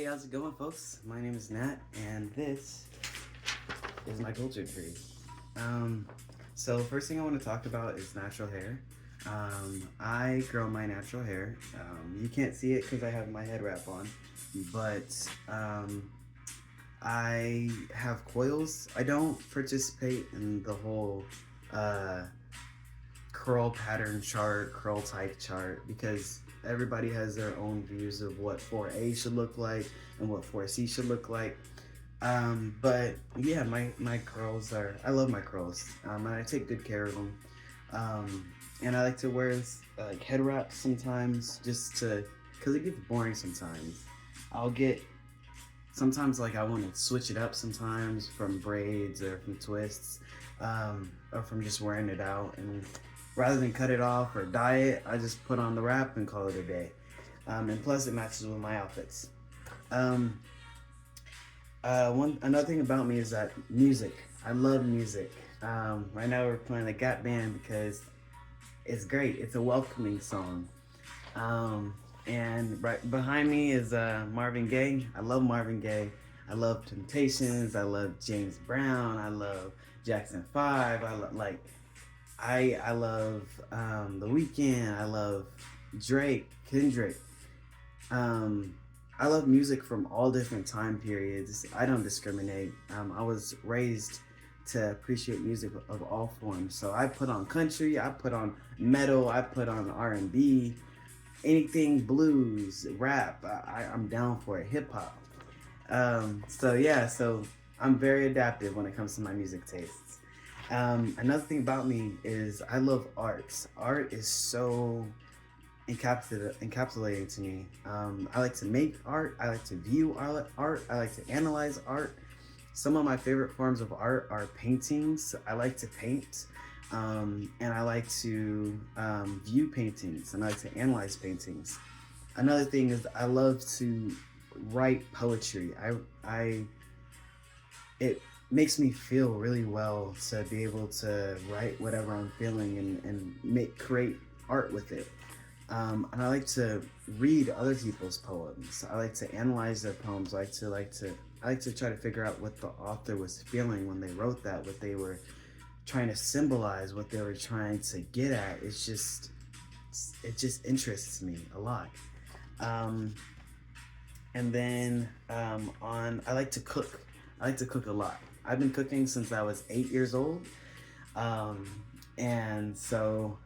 Hey, how's it going, folks? My name is Nat, and this is my culture tree. Um, first thing I want to talk about is natural hair. I grow my natural hair. You can't see it because I have my head wrap on, but I have coils. I don't participate in the whole uh, curl pattern chart, curl type chart, because everybody has their own views of what 4A should look like and what 4C should look like. But yeah, my curls are, I love my curls, and I take good care of them. And I like to wear like head wraps sometimes just to, because it gets boring sometimes. I'll get, sometimes like I want to switch it up sometimes from braids or from twists, or from just wearing it out. And rather than cut it off or dye it, I just put on the wrap and call it a day. And plus, it matches with my outfits. Um, another thing about me is that music. I love music. Right now we're playing the Gap Band because it's great. It's a welcoming song. Um, and right behind me is Marvin Gaye. I love Marvin Gaye. I love Temptations. I love James Brown. I love Jackson Five. I love The Weeknd. I love Drake, Kendrick. Um, I love music from all different time periods. I don't discriminate. I was raised to appreciate music of all forms. So I put on country, I put on metal, I put on R&B, anything blues, rap. I'm down for it. Hip hop. So I'm very adaptive when it comes to my music tastes. Another thing about me is I love arts. Art is so encapsulating to me. I like to make art. I like to view art. I like to analyze art. Some of my favorite forms of art are paintings. I like to paint, and I like to view paintings, and I like to analyze paintings. Another thing is I love to write poetry. I it makes me feel really well to be able to write whatever I'm feeling and create art with it. And I like to read other people's poems. I like to analyze their poems. I like to try to figure out what the author was feeling when they wrote that, what they were trying to symbolize, what they were trying to get at. It just interests me a lot. Um, and then I like to cook. I like to cook a lot. I've been cooking since I was 8 years old. Um, and so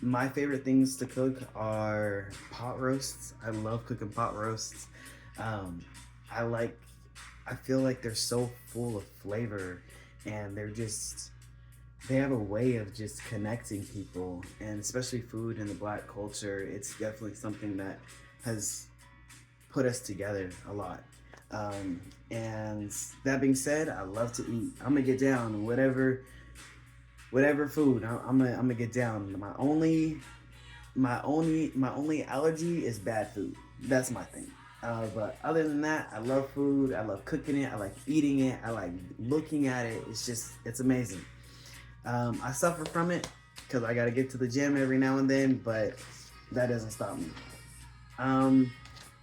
My favorite things to cook are pot roasts. I love cooking pot roasts. Um, I like, I feel like they're so full of flavor, and they have a way of just connecting people, and especially food in the Black culture. It's definitely something that has put us together a lot. And that being said, I love to eat. I'm gonna get down whatever food. I'm gonna get down. My only allergy is bad food. That's my thing. But other than that, I love food. I love cooking it. I like eating it. I like looking at it. It's amazing. I suffer from it because I got to get to the gym every now and then, but that doesn't stop me. Um,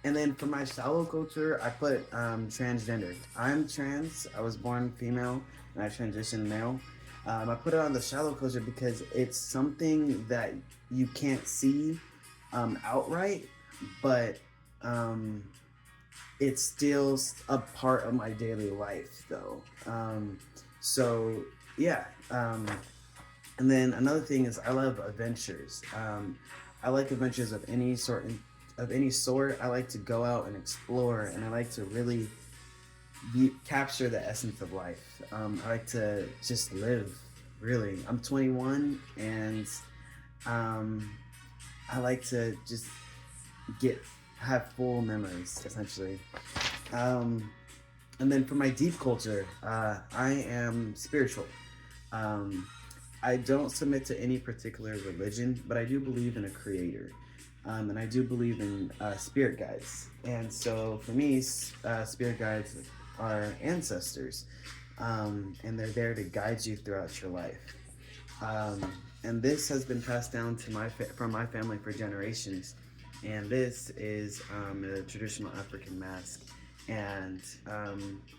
and then for my shallow culture, I put transgender. I'm trans. I was born female and I transitioned male. I put it on the shallow culture because it's something that you can't see outright, but um, it's still a part of my daily life, though. So yeah. And then another thing is I love adventures. I like adventures of any sort. Of any sort, I like to go out and explore, and I like to really capture the essence of life. I like to just live. Really, I'm 21, and um, I like to just get have full memories, essentially. Um, and then for my deep culture, I am spiritual. Um, I don't submit to any particular religion, but I do believe in a creator. And I do believe in spirit guides. And so for me, spirit guides are ancestors, and they're there to guide you throughout your life. Um, and this has been passed down to from my family for generations. and this is a traditional African mask. And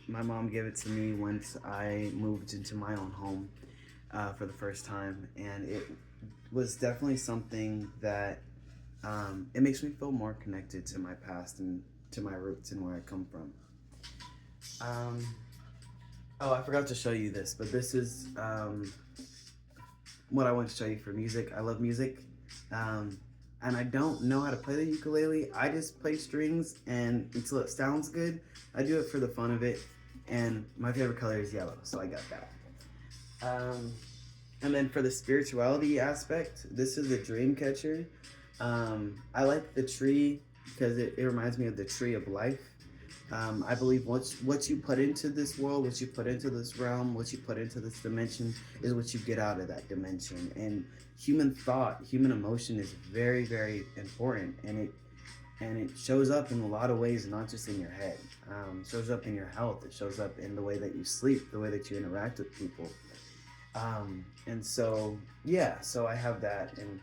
my mom gave it to me once I moved into my own home for the first time, and it was definitely something that it makes me feel more connected to my past and to my roots and where I come from. Um, oh, I forgot to show you this, but this is what I want to show you for music. I love music. Um, and I don't know how to play the ukulele. I just play strings and until it sounds good. I do it for the fun of it. And my favorite color is yellow, so I got that. Um, and then for the spirituality aspect, this is a dream catcher. I like the tree because it reminds me of the tree of life. I believe what you put into this world, what you put into this realm, what you put into this dimension is what you get out of that dimension. And human thought, human emotion is very, very important, and it shows up in a lot of ways, not just in your head. It shows up in your health. It shows up in the way that you sleep, the way that you interact with people. And so, yeah, so I have that, and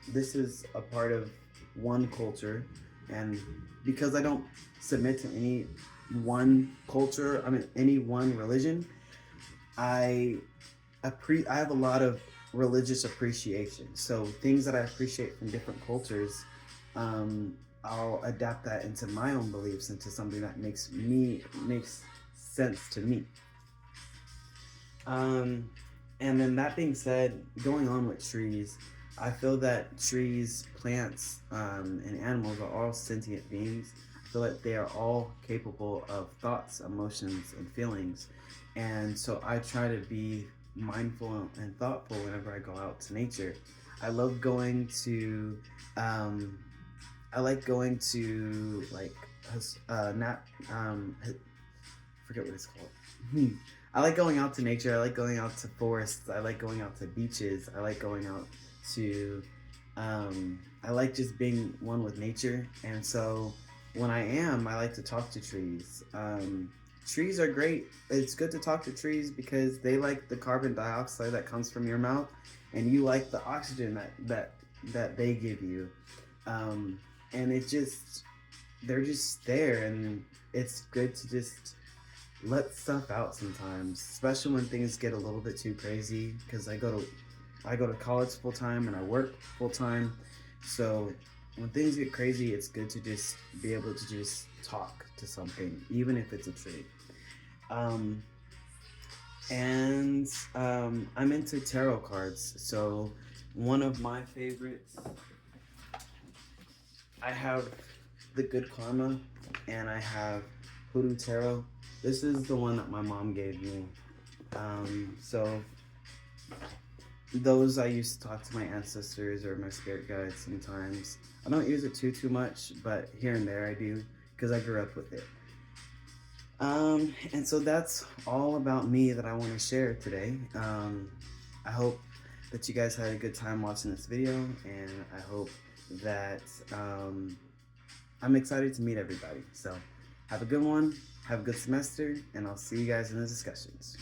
this is a part of one culture, and because I don't submit to any one culture, I mean any one religion, I I have a lot of religious appreciation. So things that I appreciate from different cultures, I'll adapt that into my own beliefs, into something that makes sense to me. Um, and then that being said, going on with trees, I feel that trees, plants, and animals are all sentient beings. I feel that they are all capable of thoughts, emotions, and feelings. And so I try to be mindful and thoughtful whenever I go out to nature. I love going to, um, I like going to like, not, forget what it's called. I like going out to nature. I like going out to forests. I like going out to beaches. I like going out to. I like just being one with nature, and so when I like to talk to trees. Trees are great. It's good to talk to trees because they like the carbon dioxide that comes from your mouth, and you like the oxygen that they give you. And it just they're just there, and it's good to just let stuff out sometimes, especially when things get a little bit too crazy. Because I go to college full time and I work full time, so when things get crazy, it's good to just be able to just talk to something, even if it's a tree. Um, and I'm into tarot cards, so one of my favorites, I have the Good Karma, and I have Hoodoo Tarot. This is the one that my mom gave me. So those I used to talk to my ancestors or my spirit guides sometimes. I don't use it too much, but here and there I do because I grew up with it. And so that's all about me that I want to share today. I hope that you guys had a good time watching this video, and I hope that I'm excited to meet everybody. So have a good one, have a good semester, and I'll see you guys in the discussions.